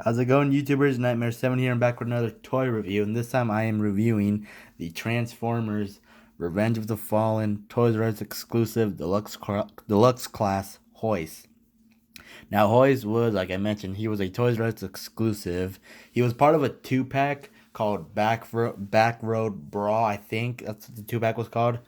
How's it going, YouTubers? Nightmare7 here. I'm back with another toy review, and this time I am reviewing the Transformers Revenge of the Fallen Toys R Us exclusive deluxe class Hoist. Now, Hoist was, like I mentioned, he was a Toys R Us exclusive. He was part of a 2-pack called Back Road Brawl. I think that's what the 2-pack was called.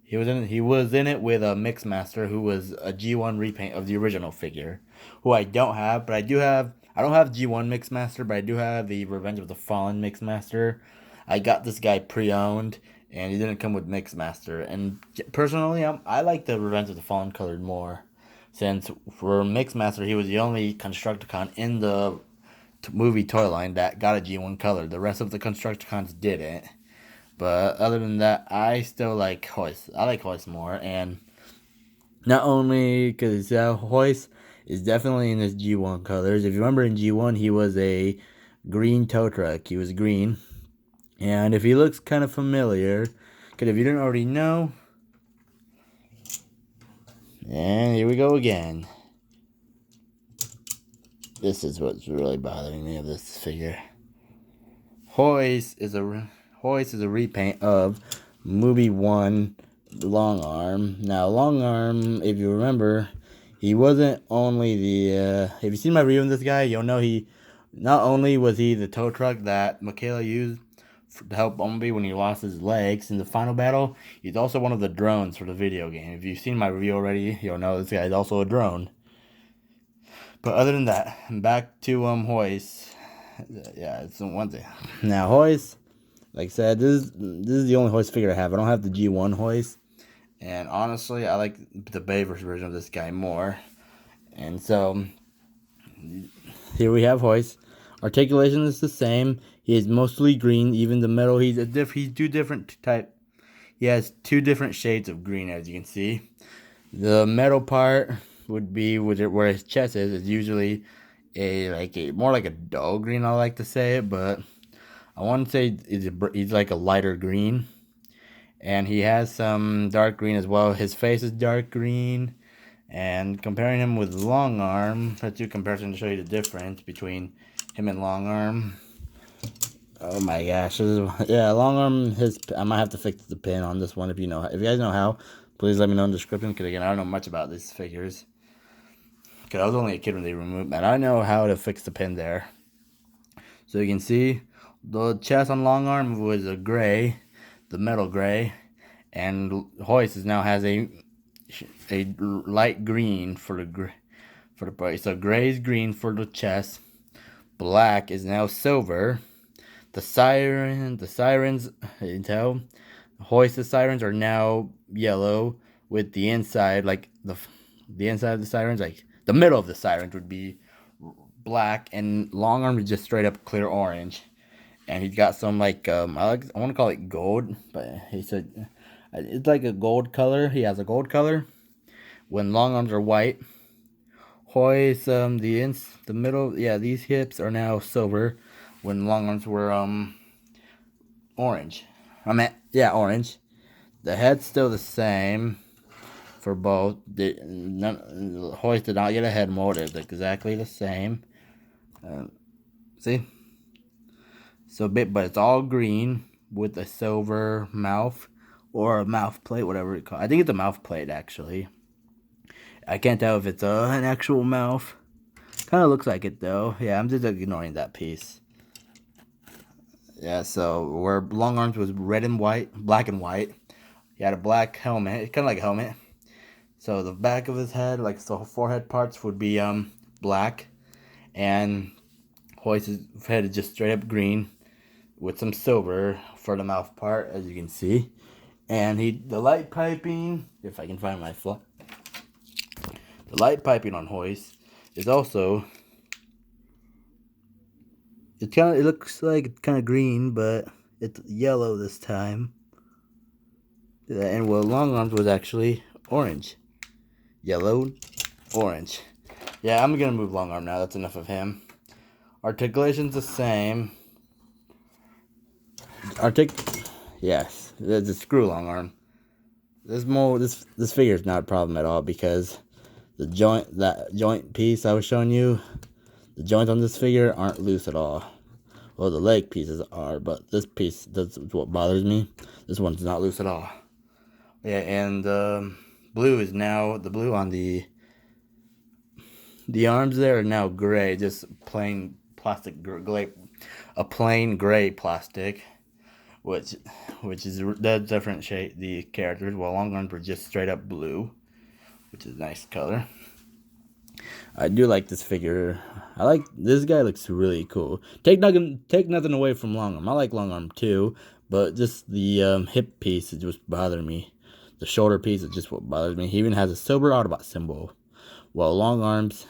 He was in it with a Mixmaster, who was a G1 repaint of the original figure, who I don't have, but I do have. I don't have G1 Mixmaster, but I do have the Revenge of the Fallen Mixmaster. I got this guy pre-owned, and he didn't come with Mixmaster. And personally, I like the Revenge of the Fallen colored more, since for Mixmaster he was the only Constructicon in the movie toy line that got a G1 color. The rest of the Constructicons didn't. But other than that, I still like Hoist. I like Hoist more, and not only because Hoist is definitely in his G1 colors. If you remember in G1, he was a green tow truck. He was green, and if he looks kind of familiar, because if you didn't already know, and here we go again. This is what's really bothering me of this figure. Hoist is a repaint of movie 1 Long Arm. Now, Long Arm, if you remember, he wasn't only the if you seen my review of this guy, you'll know he not only was he the tow truck that Michaela used to help Bumblebee when he lost his legs in the final battle, he's also one of the drones for the video game. If you've seen my review already, you'll know this guy is also a drone. But other than that, back to Hoist. Yeah, it's one thing. Now, Hoist, like I said, this is the only Hoist figure I have. I don't have the G1 Hoist. And honestly, I like the Bayverse version of this guy more. And so, here we have Hoist. Articulation is the same. He is mostly green. Even the metal, he's two different type. He has 2 different shades of green, as you can see. The metal part would be where his chest is usually more like a dull green. I like to say it, but I want to say he's like a lighter green, and he has some dark green as well. His face is dark green, and comparing him with Long Arm, let's do a comparison to show you the difference between him and Long Arm. Oh my gosh, yeah, Long Arm. I might have to fix the pin on this one. If you guys know how, please let me know in the description. Because again, I don't know much about these figures. Because I was only a kid when they removed that. I know how to fix the pin there. So you can see the chest on Long Arm was a gray, the metal gray, and Hoist now has a light green for the body. So gray is green for the chest. Black is now silver. The sirens, you can tell, Hoist's sirens are now yellow, with the inside, like the inside of the sirens, like the middle of the sirens would be black, and Long Arm is just straight up clear orange. And he's got some I want to call it gold, but he said it's like a gold color. He has a gold color when Long Arms are white. Hoist, the middle, yeah, these hips are now silver when Long Arms were orange. Orange. The head's still the same for both. Hoist did not get a head mold. It's exactly the same. See? So but it's all green with a silver mouth or a mouth plate, whatever you call it. I think it's a mouth plate, actually. I can't tell if it's an actual mouth. Kind of looks like it, though. Yeah, I'm just ignoring that piece. Yeah, so where Long Arms was red and white, black and white. He had a black helmet, kind of like a helmet. So the back of his head, like the forehead parts, would be black, and Hoist's head is just straight up green, with some silver for the mouth part, as you can see. And the light piping, if I can find my the light piping on Hoist is also, it looks like it's kind of green, but it's yellow this time. And Long Arms was actually orange, yellow, orange. Yeah, I'm gonna move Long Arm now. That's enough of him. Articulation's the same. Yes, the screw Long Arm. This figure is not a problem at all, because that joint piece I was showing you, The joints on this figure aren't loose at all. Well, the leg pieces are, but this piece, that's what bothers me. This one's not loose at all. Yeah, and blue is now, the blue on the arms there are now gray, just plain plastic gray, a plain gray plastic, which does differentiate the characters. While long arms were just straight up blue, which is a nice color. I do like this figure. I like this guy, looks really cool. Take nothing away from long arm. I like long arm too, but just the hip piece is just bothering me. The shoulder piece is just what bothers me. He even has a silver Autobot symbol, while long arms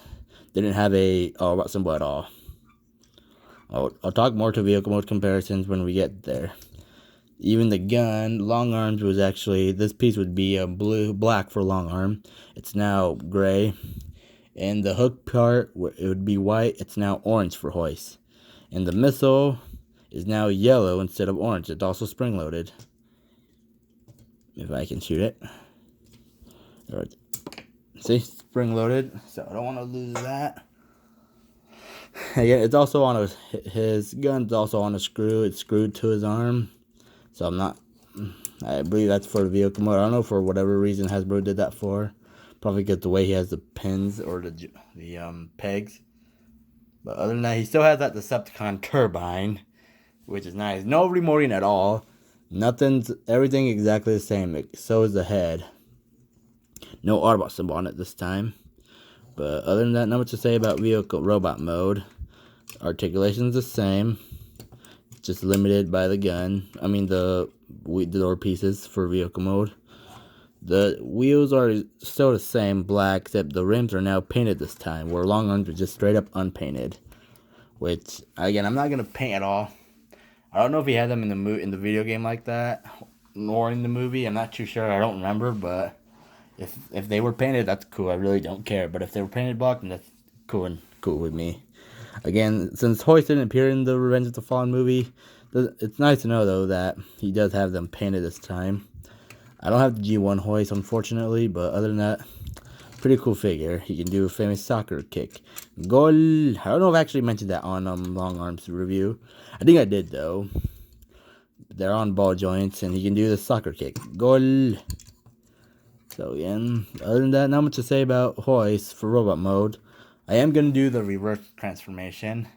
didn't have a Autobot symbol at all. I'll talk more to vehicle mode comparisons when we get there. Even the gun, long arms was actually, this piece would be a black for long arm. It's now gray. And the hook part, it would be white. It's now orange for Hoist. And the missile is now yellow instead of orange. It's also spring loaded. If I can shoot it. Right. See, spring loaded. So I don't want to lose that. Again, it's also on his gun's also on a screw. It's screwed to his arm. So I believe that's for the vehicle mode. I don't know for whatever reason Hasbro did that for. Probably because the way he has the pins or the pegs. But other than that, he still has that Decepticon turbine, which is nice. No remoting at all. Everything exactly the same. So is the head. No Autobot symbol on it this time. But other than that, not much to say about vehicle robot mode. Articulation's the same. Just limited by the gun. I mean the door pieces for vehicle mode. The wheels are still the same, black, except the rims are now painted this time, where long arms are just straight up unpainted. Which, again, I'm not gonna paint at all. I don't know if he had them in the video game like that, nor in the movie. I'm not too sure. I don't remember, but if they were painted, that's cool. I really don't care. But if they were painted black, then that's cool with me. Again, since Hoist didn't appear in the Revenge of the Fallen movie, it's nice to know though that he does have them painted this time. I don't have the G1 Hoist, unfortunately, but other than that, pretty cool figure. He can do a famous soccer kick. Goal! I don't know if I actually mentioned that on Long Arms review. I think I did, though. They're on ball joints, and he can do the soccer kick. Goal! So, again, other than that, not much to say about Hoist for robot mode. I am going to do the reverse transformation,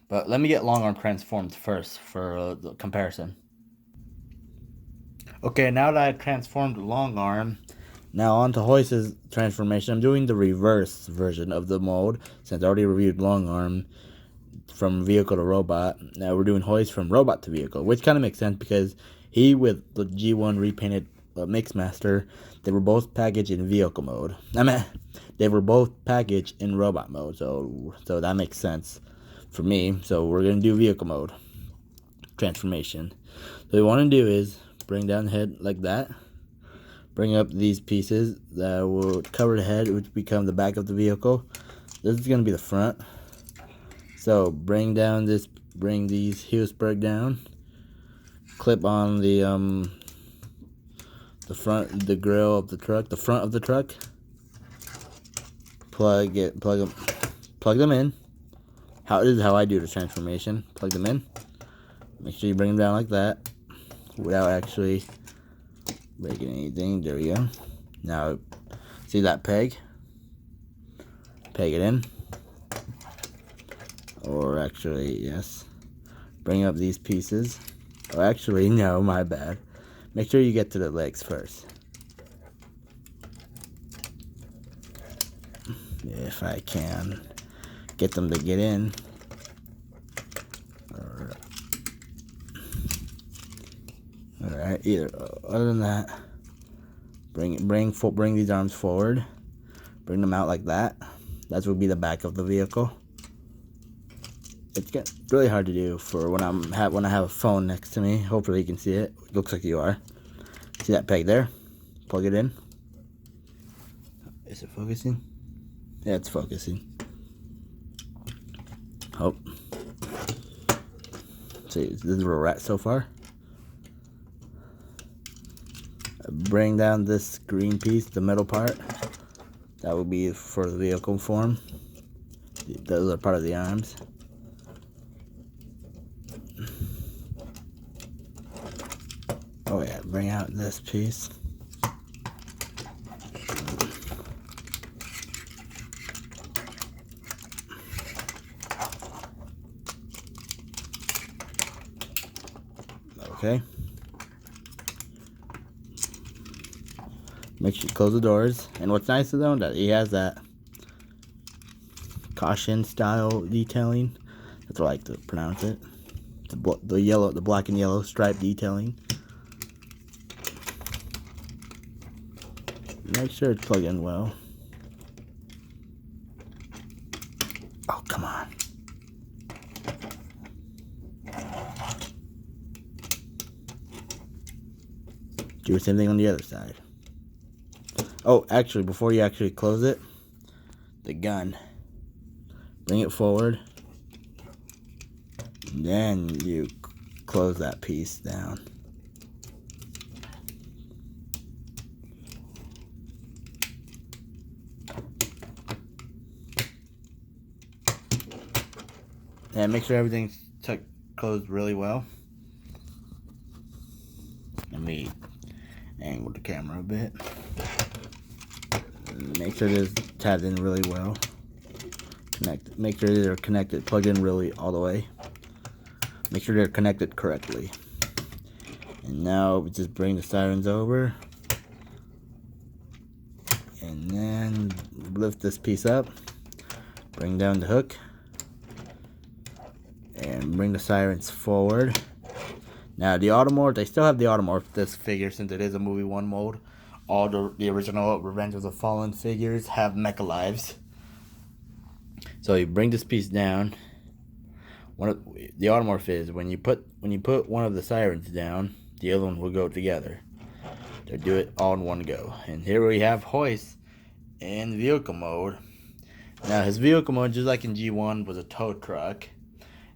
but let me get Long Arm transformed first for the comparison. Okay, now that I transformed Long Arm, now on to Hoist's transformation. I'm doing the reverse version of the mode, since I already reviewed Long Arm from vehicle to robot. Now we're doing Hoist from robot to vehicle, which kind of makes sense because he, with the G1 repainted Mixmaster, they were both packaged in vehicle mode. They were both packaged in robot mode, so that makes sense for me. So we're going to do vehicle mode transformation. So what we want to do is bring down the head like that. Bring up these pieces that will cover the head, which become the back of the vehicle. This is going to be the front. So bring these Hughesburg down. Clip on the front, the grill of the truck, the front of the truck. Plug them in. This is how I do the transformation. Plug them in. Make sure you bring them down like that, without actually breaking anything. There we go. Now, see that peg? Peg it in. Or actually, yes. Bring up these pieces. Oh, actually, no, my bad. Make sure you get to the legs first. If I can get them to get in. Alright, other than that, bring these arms forward. Bring them out like that. That will be the back of the vehicle. It's really hard to do for when I have a phone next to me. Hopefully you can see it. Looks like you are. See that peg there? Plug it in. Is it focusing? Yeah, it's focusing. Oh. See, this is where we're at so far. Bring down this green piece, the middle part. That will be for the vehicle form. Those are part of the arms. Oh yeah, bring out this piece. Okay. Make sure you close the doors. And what's nice though, that he has that caution style detailing. That's what I like to pronounce it. The black and yellow stripe detailing. Make sure it's plugged in well. Oh, come on. Do the same thing on the other side. Oh, actually, before you actually close it, the gun. Bring it forward. Then you close that piece down. And make sure everything's closed really well. Let me angle the camera a bit. Make sure it is tabbed in really well. Make sure they're connected, plugged in really all the way. Make sure they're connected correctly. And now we just bring the sirens over. And then lift this piece up. Bring down the hook. And bring the sirens forward. Now the automorph, they still have the automorph this figure since it is a movie 1 mode. All the original Revenge of the Fallen figures have mecha lives. So you bring this piece down. The automorph is when you put one of the sirens down, the other one will go together. They do it all in one go. And here we have Hoist in vehicle mode. Now his vehicle mode, just like in G1, was a tow truck.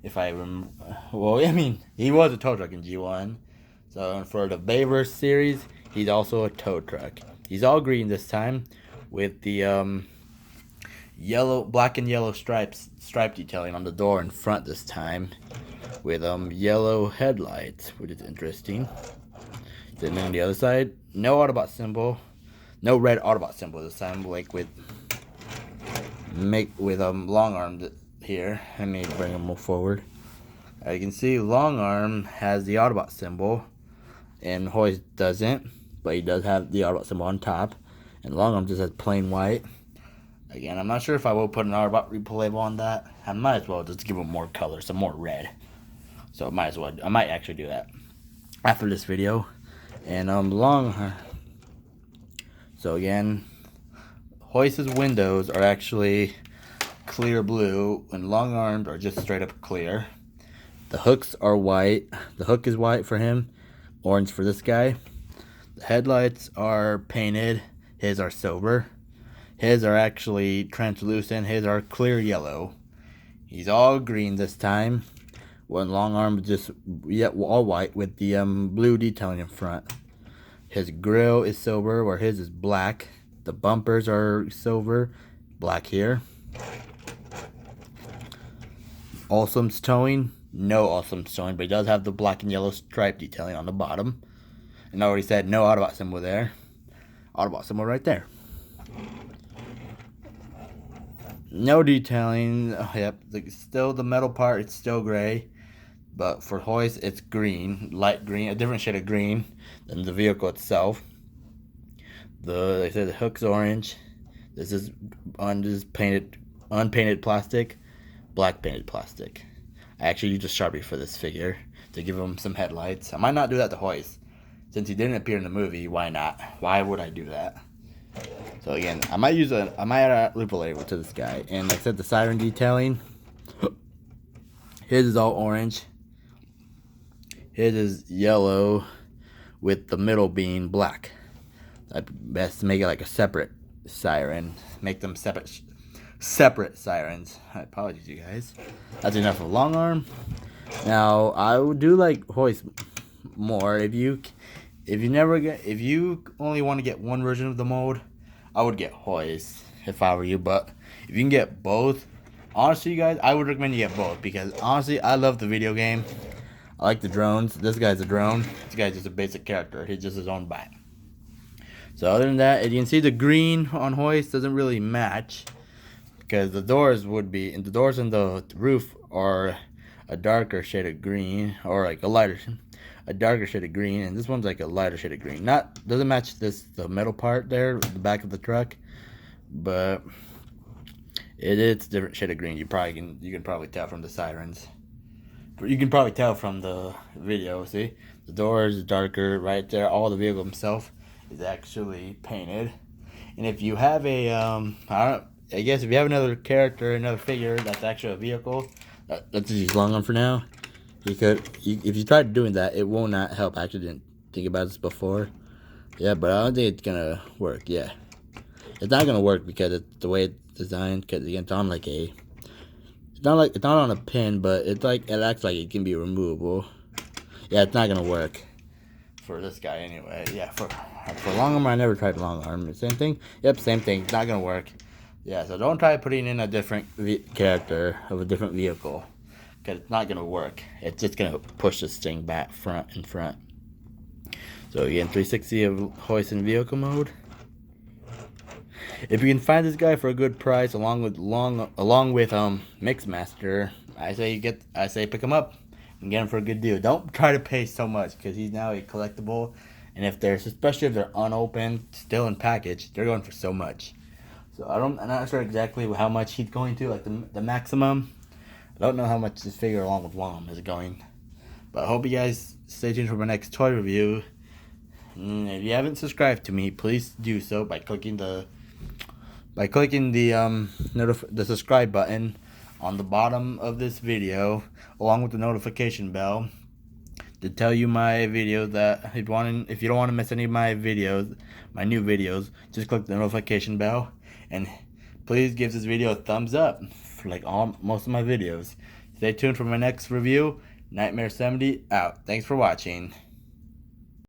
If I remember, well, I mean, he was a tow truck in G1. So for the Bayverse series, he's also a tow truck. He's all green this time, with the black and yellow stripe detailing on the door in front this time, with yellow headlights, which is interesting. Then on the other side, no Autobot symbol, no red Autobot symbol this time, like with long arm here. Let me bring them forward. As you can see, long arm has the Autobot symbol, and Hoist doesn't, but he does have the Autobot symbol on top, and long arm just has plain white. Again, I'm not sure if I will put an Autobot replay label on that. I might as well just give him more color, some more red. So I might actually do that after this video. And so again, Hoist's windows are actually clear blue, and long armed are just straight up clear. The hooks are white. The hook is white for him, orange for this guy. The headlights are painted. His are silver. His are actually translucent. His are clear yellow. He's all green this time. When long arm is just all white with the blue detailing in front. His grill is silver, where his is black. The bumpers are silver, black here. Awesome's towing, no Awesome's towing, but he does have the black and yellow stripe detailing on the bottom. And I already said no Autobot symbol there. Autobot symbol right there. No detailing. Oh, yep, still the metal part, it's still gray. But for Hoist, it's green, light green, a different shade of green than the vehicle itself. They said the hook's orange. This is unpainted plastic, black painted plastic. I actually used a Sharpie for this figure to give him some headlights. I might not do that to Hoist. Since he didn't appear in the movie, why not? Why would I do that? So again, I might add a loop label to this guy. And like I said, the siren detailing, his is all orange. His is yellow with the middle being black. I'd best make it like a separate siren. Make them separate sirens. Apologies, you guys. That's enough of long arm. Now I would do like Hoist more. If you only want to get one version of the mode, I would get Hoist if I were you. But if you can get both, honestly, you guys, I would recommend you get both because honestly, I love the video game. I like the drones. This guy's a drone. This guy's just a basic character. He's just his own bat. So other than that, as you can see, the green on Hoist doesn't really match because the doors would be, and the doors and the roof are a darker shade of green, or like a darker shade of green, and this one's like a lighter shade of green. Doesn't match the metal part there, the back of the truck, but it is a different shade of green. You can probably tell from the sirens. You can probably tell from the video. See, the door is darker right there. All the vehicle himself is actually painted. And if you have a I guess if you have another character, another figure that's actually a vehicle, let's just use long arm for now. If you tried doing that, it will not help. I actually didn't think about this before. Yeah, but I don't think it's gonna work. Yeah, it's not gonna work because it's the way it's designed. Because it's on like a, it's not on a pin, but it's like it acts like it can be removable. Yeah, it's not gonna work for this guy anyway. Yeah, for long arm, I never tried long arm. Same thing. Yep, same thing. It's not gonna work. Yeah, so don't try putting in a different character of a different vehicle because it's not gonna work. It's just gonna push this thing back front. So again, 360 of Hoist in vehicle mode. If you can find this guy for a good price, along with Mixmaster, I say pick him up and get him for a good deal. Don't try to pay so much because he's now a collectible, and especially if they're unopened, still in package, they're going for so much. So I'm not sure exactly how much he's going to, like the maximum. I don't know how much this figure along with Lom is going, but I hope you guys stay tuned for my next toy review. And if you haven't subscribed to me, please do so by clicking the subscribe button on the bottom of this video, along with the notification bell, to tell you my videos that if you don't want to miss any of my videos, my new videos, just click the notification bell, and please give this video a thumbs up for most of my videos. Stay tuned for my next review. Nightmare 70 out. Thanks for watching.